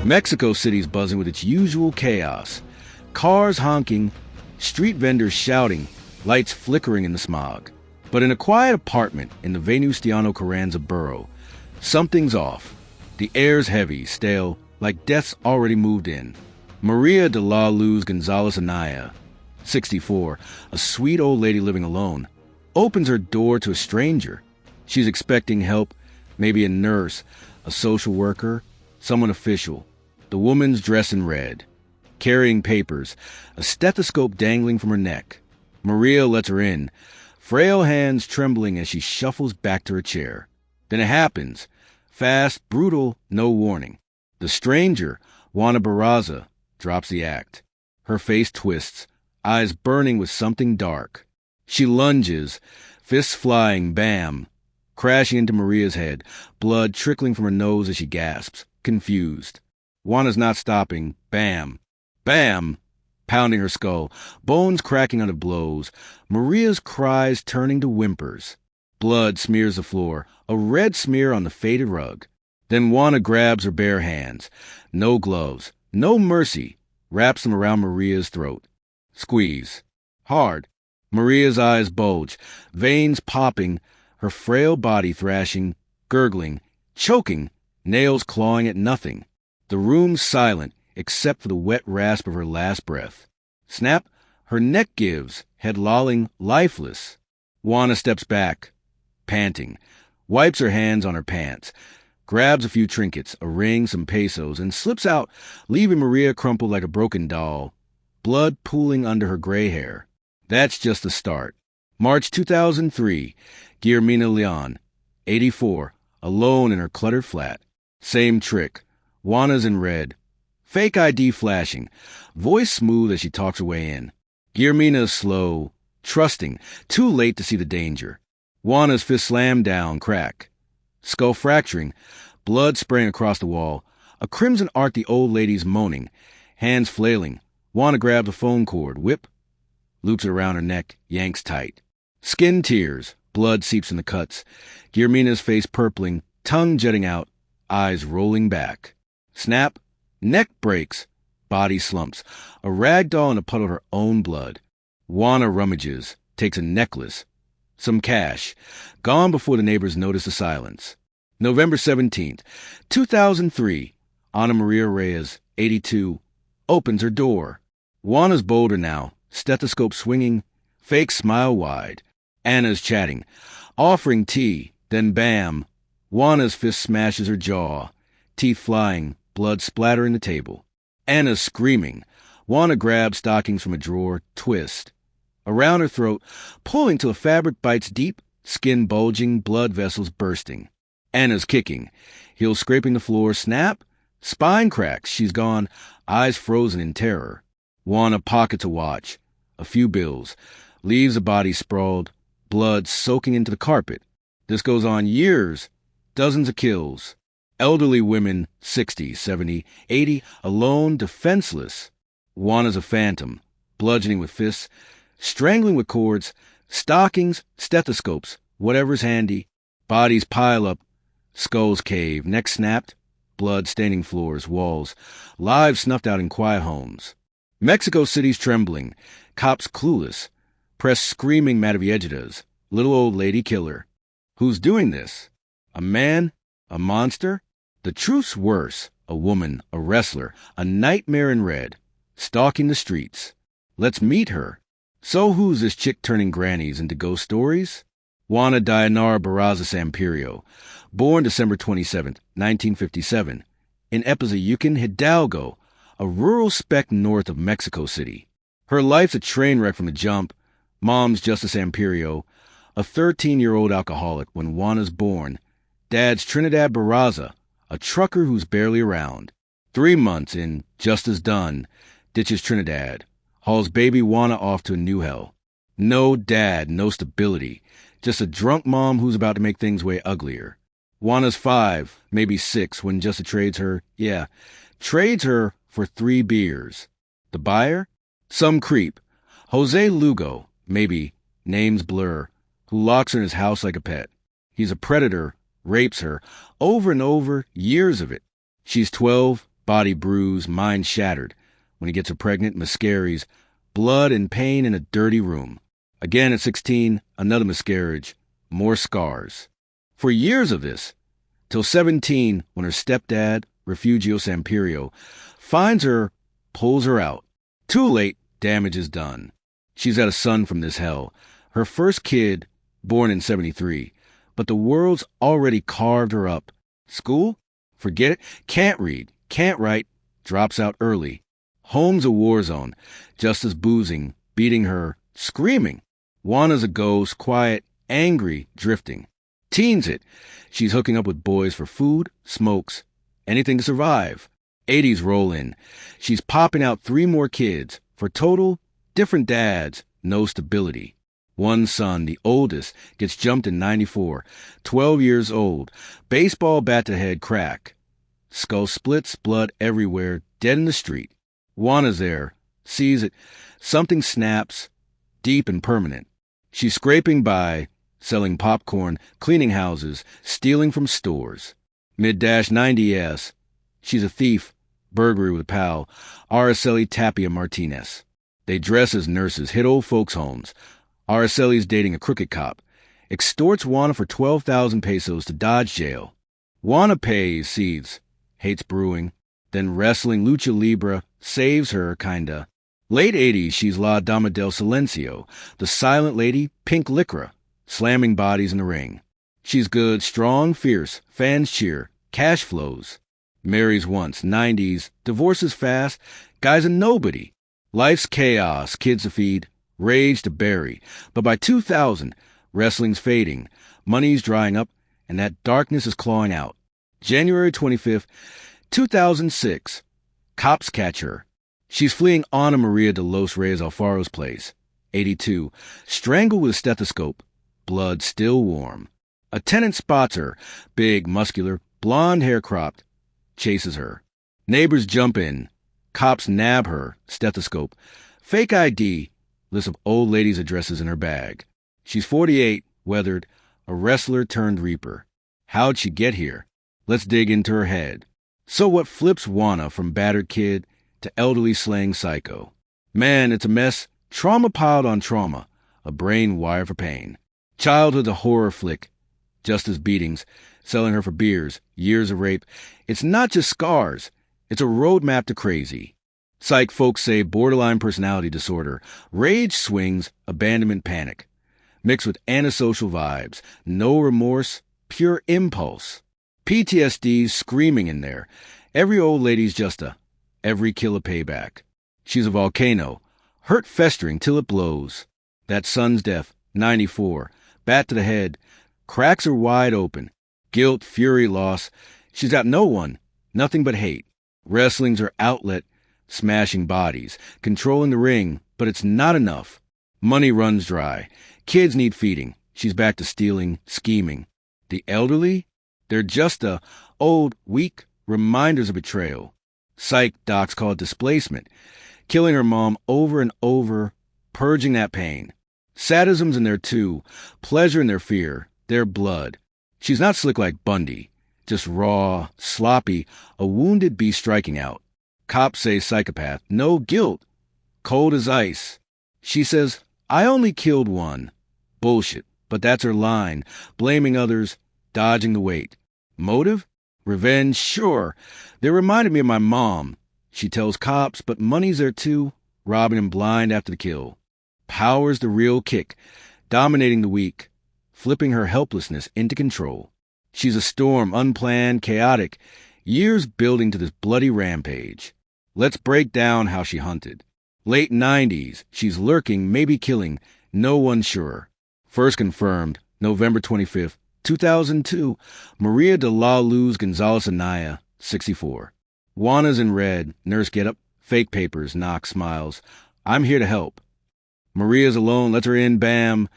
Mexico City's buzzing with its usual chaos. Cars honking, street vendors shouting, lights flickering in the smog. But in a quiet apartment in the Venustiano Carranza borough, something's off. The air's heavy, stale, like death's already moved in. Maria de la Luz González Anaya, 64, a sweet old lady living alone, opens her door to a stranger. She's expecting help, maybe a nurse, a social worker, someone official. The woman's dressed in red, carrying papers, a stethoscope dangling from her neck. Maria lets her in, frail hands trembling as she shuffles back to her chair. Then it happens. Fast, brutal, no warning. The stranger, Juana Barraza, drops the act. Her face twists, eyes burning with something dark. She lunges, fists flying, bam, crashing into Maria's head, blood trickling from her nose as she gasps, confused. Juana's not stopping, bam, bam, pounding her skull, bones cracking under blows, Maria's cries turning to whimpers. Blood smears the floor, a red smear on the faded rug. Then Juana grabs her bare hands. No gloves, no mercy, wraps them around Maria's throat. Squeeze. Hard. Maria's eyes bulge, veins popping, her frail body thrashing, gurgling, choking, nails clawing at nothing. The room's silent, except for the wet rasp of her last breath. Snap, her neck gives, head lolling, lifeless. Juana steps back, panting, wipes her hands on her pants, grabs a few trinkets, a ring, some pesos, and slips out, leaving Maria crumpled like a broken doll, blood pooling under her gray hair. That's just the start. March 2003, Guillermina León, 84, alone in her cluttered flat. Same trick. Juana's in red. Fake ID flashing. Voice smooth as she talks her way in. Guillermina's slow, trusting, too late to see the danger. Juana's fist slammed down, crack. Skull fracturing, blood spraying across the wall. A crimson arc the old lady's moaning, hands flailing. Juana grabs a phone cord, whip, loops it around her neck, yanks tight. Skin tears, blood seeps in the cuts. Guillermina's face purpling, tongue jutting out, eyes rolling back. Snap, neck breaks, body slumps, a rag doll in a puddle of her own blood. Juana rummages, takes a necklace, some cash, gone before the neighbors notice the silence. November 17th, 2003, Ana Maria Reyes, 82, opens her door. Juana's bolder now, stethoscope swinging, fake smile wide. Anna's chatting, offering tea, then bam, Juana's fist smashes her jaw, teeth flying, blood splattering the table. Anna's screaming. Juana grabs stockings from a drawer, twist. Around her throat, pulling till the fabric bites deep, skin bulging, blood vessels bursting. Anna's kicking, heels scraping the floor, snap, spine cracks, she's gone, eyes frozen in terror. Juana pockets a watch, a few bills, leaves the body sprawled, blood soaking into the carpet. This goes on years, dozens of kills. Elderly women, 60, 70, 80, alone, defenseless. Juana's a phantom, bludgeoning with fists, strangling with cords, stockings, stethoscopes, whatever's handy. Bodies pile up, skulls cave, necks snapped, blood staining floors, walls, lives snuffed out in quiet homes. Mexico City's trembling, cops clueless, press screaming Mataviejitas, little old lady killer. Who's doing this? A man? A monster? The truth's worse. A woman, a wrestler, a nightmare in red, stalking the streets. Let's meet her. So who's this chick turning grannies into ghost stories? Juana Dayanara Barraza Samperio, born December 27, 1957, in Epazayucan, Hidalgo, a rural speck north of Mexico City. Her life's a train wreck from the jump. Mom's Justice Samperio, a 13-year-old alcoholic when Juana's born. Dad's Trinidad Barraza, a trucker who's barely around. 3 months in, just as done, ditches Trinidad, hauls baby Juana off to a new hell. No dad, no stability, just a drunk mom who's about to make things way uglier. Juana's 5, maybe 6, when Justa trades her, trades her for 3 beers. The buyer? Some creep. Jose Lugo, maybe, names blur, who locks her in his house like a pet. He's a predator, rapes her, over and over, years of it. She's 12, Body bruised, mind shattered. When he gets her pregnant, miscarries. Blood and pain in a dirty room. Again at 16, another miscarriage. More scars. For years of this, till 17, when her stepdad, Refugio Sampirio, finds her, pulls her out. Too late, damage is done. She's had a son from this hell. Her first kid, born in 73. But the world's already carved her up. School? Forget it. Can't read. Can't write. Drops out early. Home's a war zone. Just as boozing, beating her, screaming. Juana's a ghost, quiet, angry, drifting. Teens it. She's hooking up with boys for food, smokes, anything to survive. 80s roll in. She's popping out 3 more kids. For total, different dads, no stability. One son, the oldest, gets jumped in 94. 12 years old. Baseball bat to head crack. Skull splits, blood everywhere, dead in the street. Juana's there, sees it. Something snaps, deep and permanent. She's scraping by, selling popcorn, cleaning houses, stealing from stores. Mid-90s. She's a thief, burglary with a pal, Araceli Tapia Martinez. They dress as nurses, hit old folks' homes. Araceli's dating a crooked cop. Extorts Juana for 12,000 pesos to dodge jail. Juana pays, seethes, hates brewing. Then wrestling lucha libre saves her, kinda. Late 80s, she's La Dama del Silencio, the silent lady, pink licra, slamming bodies in the ring. She's good, strong, fierce, fans cheer, cash flows. Marries once, 90s, divorces fast, guy's a nobody. Life's chaos, kids to feed, rage to bury. But by 2000, wrestling's fading, money's drying up, and that darkness is clawing out. January 25th, 2006. Cops catch her. She's fleeing Ana Maria de los Reyes Alfaro's place. 82. Strangled with a stethoscope. Blood still warm. A tenant spots her. Big, muscular, blonde hair cropped. Chases her. Neighbors jump in. Cops nab her. Stethoscope. Fake ID. List of old ladies' addresses in her bag. She's 48, weathered, a wrestler turned reaper. How'd she get here? Let's dig into her head. So what flips Juana from battered kid to elderly slaying psycho? Man, it's a mess. Trauma piled on trauma. A brain wired for pain. Childhood's a horror flick. Just as beatings. Selling her for beers. Years of rape. It's not just scars. It's a roadmap to crazy. Psych folks say borderline personality disorder. Rage swings, abandonment panic. Mixed with antisocial vibes. No remorse. Pure impulse. PTSD's screaming in there. Every old lady's just every kill a payback. She's a volcano. Hurt festering till it blows. That son's death, 94. Bat to the head. Cracks are wide open. Guilt, fury, loss. She's got no one. Nothing but hate. Wrestling's her outlet. Smashing bodies. Controlling the ring. But it's not enough. Money runs dry. Kids need feeding. She's back to stealing, scheming. The elderly? They're just old, weak reminders of betrayal. Psych docs call it displacement. Killing her mom over and over, purging that pain. Sadism's in there too. Pleasure in their fear. Their blood. She's not slick like Bundy. Just raw, sloppy, a wounded beast striking out. Cops say psychopath. No guilt. Cold as ice. She says, I only killed one. Bullshit. But that's her line. Blaming others. Dodging the weight. Motive? Revenge? Sure. They reminded me of my mom. She tells cops, but money's there too, robbing them blind after the kill. Power's the real kick, dominating the weak, flipping her helplessness into control. She's a storm, unplanned, chaotic, years building to this bloody rampage. Let's break down how she hunted. Late 90s, she's lurking, maybe killing, no one sure. First confirmed, November 25th, 2002, Maria de la Luz González Anaya, 64. Juana's in red, nurse get up, fake papers, knock, smiles. I'm here to help. Maria's alone, lets her in, bam.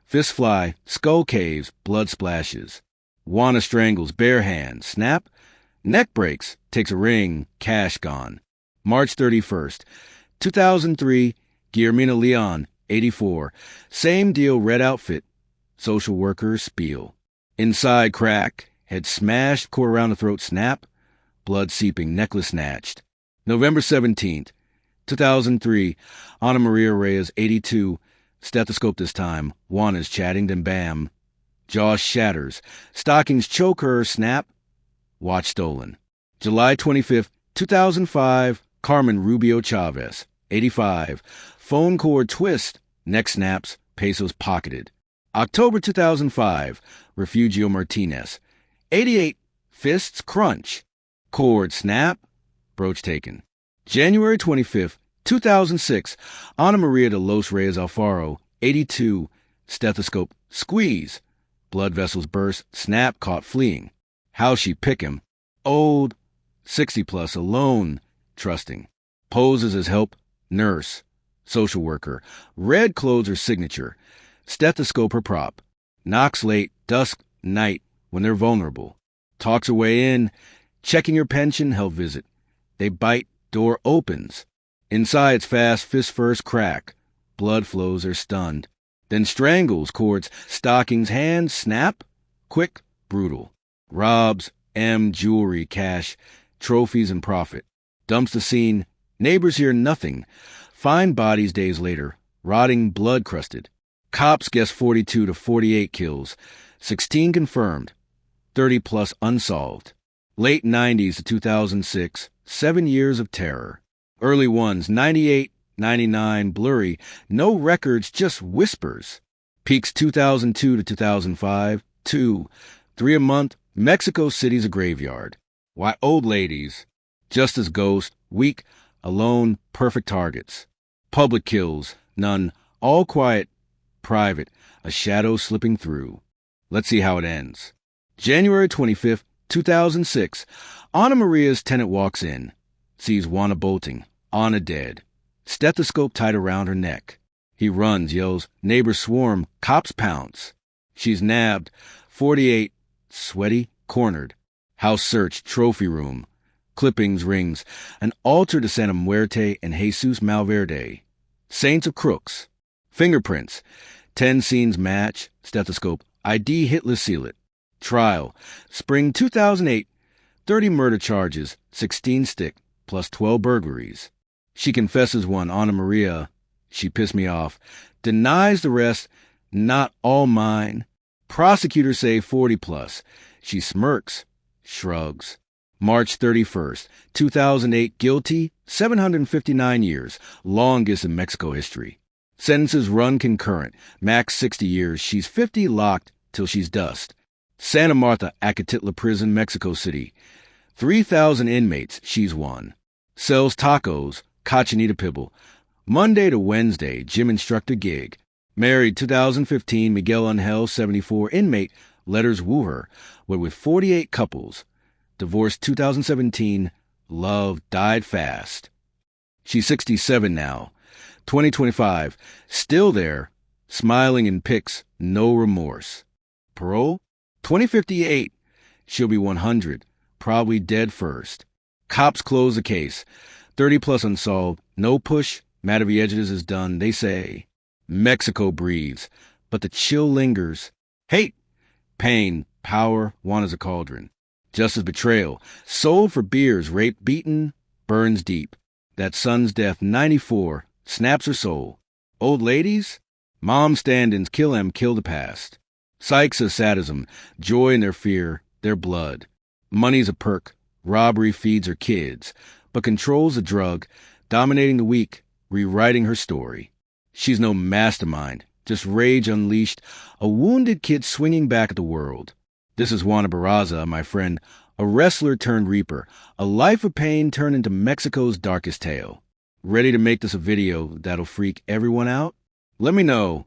Fists fly, skull caves, blood splashes. Juana strangles, bare hand, snap. Neck breaks, takes a ring, cash gone. March 31st, 2003, Guillermina León, 84. Same deal, red outfit. Social worker, spiel. Inside crack, head smashed, cord around the throat, snap. blood seeping, necklace snatched. November 17th, 2003, Ana Maria Reyes, 82, stethoscope this time, Juana's chatting, then bam. Jaw shatters, stockings choke her, snap, watch stolen. July 25th, 2005, Carmen Rubio Chavez, 85, phone cord twist, neck snaps, pesos pocketed. October 2005, Refugio Martinez, 88, fists crunch, cord snap, brooch taken. January 25th, 2006, Ana Maria de los Reyes Alfaro, 82, stethoscope squeeze, blood vessels burst, snap caught fleeing. How she pick him. Old, 60 plus, alone, trusting. Poses as help, nurse, social worker. Red clothes her signature. Stethoscope her prop. Knocks late, dusk, night, when they're vulnerable. Talks her way in, checking her pension, health visit. They bite, door opens. Inside's fast, fist first crack. Blood flows, they're stunned. Then strangles, cords, stockings, hands, snap. Quick, brutal. Robs, jewelry, cash, trophies, and profit. Dumps the scene. Neighbors hear nothing. Find bodies days later, rotting, blood-crusted. Cops guess 42 to 48 kills. 16 confirmed. 30 plus unsolved. Late 90s to 2006, 7 years of terror. Early ones, 98, 99, blurry. No records, just whispers. Peaks 2002 to 2005, 2. 3 a month. Mexico City's a graveyard. Why old ladies? Just as ghost, weak, alone, perfect targets. Public kills, none. All quiet, private, a shadow slipping through. Let's see how it ends. January 25th, 2006. Ana Maria's tenant walks in. Sees Juana bolting. Ana dead. Stethoscope tied around her neck. He runs, yells, neighbors swarm, cops pounce. She's nabbed. 48, sweaty, cornered. House search, trophy room. Clippings, rings. An altar to Santa Muerte and Jesus Malverde. Saints of crooks. Fingerprints. 10 scenes match. Stethoscope. ID hitless seal it. Trial. Spring 2008. 30 murder charges. 16 stick. Plus 12 burglaries. She confesses one, Ana Maria. She pissed me off. Denies the rest. Not all mine. Prosecutors say 40 plus. She smirks. Shrugs. March 31st, 2008. Guilty. 759 years. Longest in Mexico history. Sentences run concurrent. Max 60 years. She's 50 locked till she's dust. Santa Marta, Acatitla Prison, Mexico City. 3,000 inmates. She's one. Sells tacos. Cochinita Pibble. Monday to Wednesday, gym instructor gig. Married 2015, Miguel Angel, 74, inmate. Letters woo her. But with 48 couples. Divorced 2017. Love died fast. She's 67 now. 2025. Still there. Smiling in pics. No remorse. Parole? 2058. She'll be 100. Probably dead first. Cops close the case. 30 plus unsolved. No push. Matavillages is done, they say. Mexico breathes. But the chill lingers. Hate. Pain. Power. Juana's a cauldron. Justice betrayal. Sold for beers. Raped, beaten. Burns deep. That son's death, 94. Snaps her soul. Old ladies? Mom stand-ins. Kill them. Kill the past. Psychs of sadism. Joy in their fear. Their blood. Money's a perk. Robbery feeds her kids. But controls the drug. Dominating the weak. Rewriting her story. She's no mastermind. Just rage unleashed. A wounded kid swinging back at the world. This is Juana Barraza, my friend. A wrestler turned reaper. A life of pain turned into Mexico's darkest tale. Ready to make this a video that'll freak everyone out? Let me know.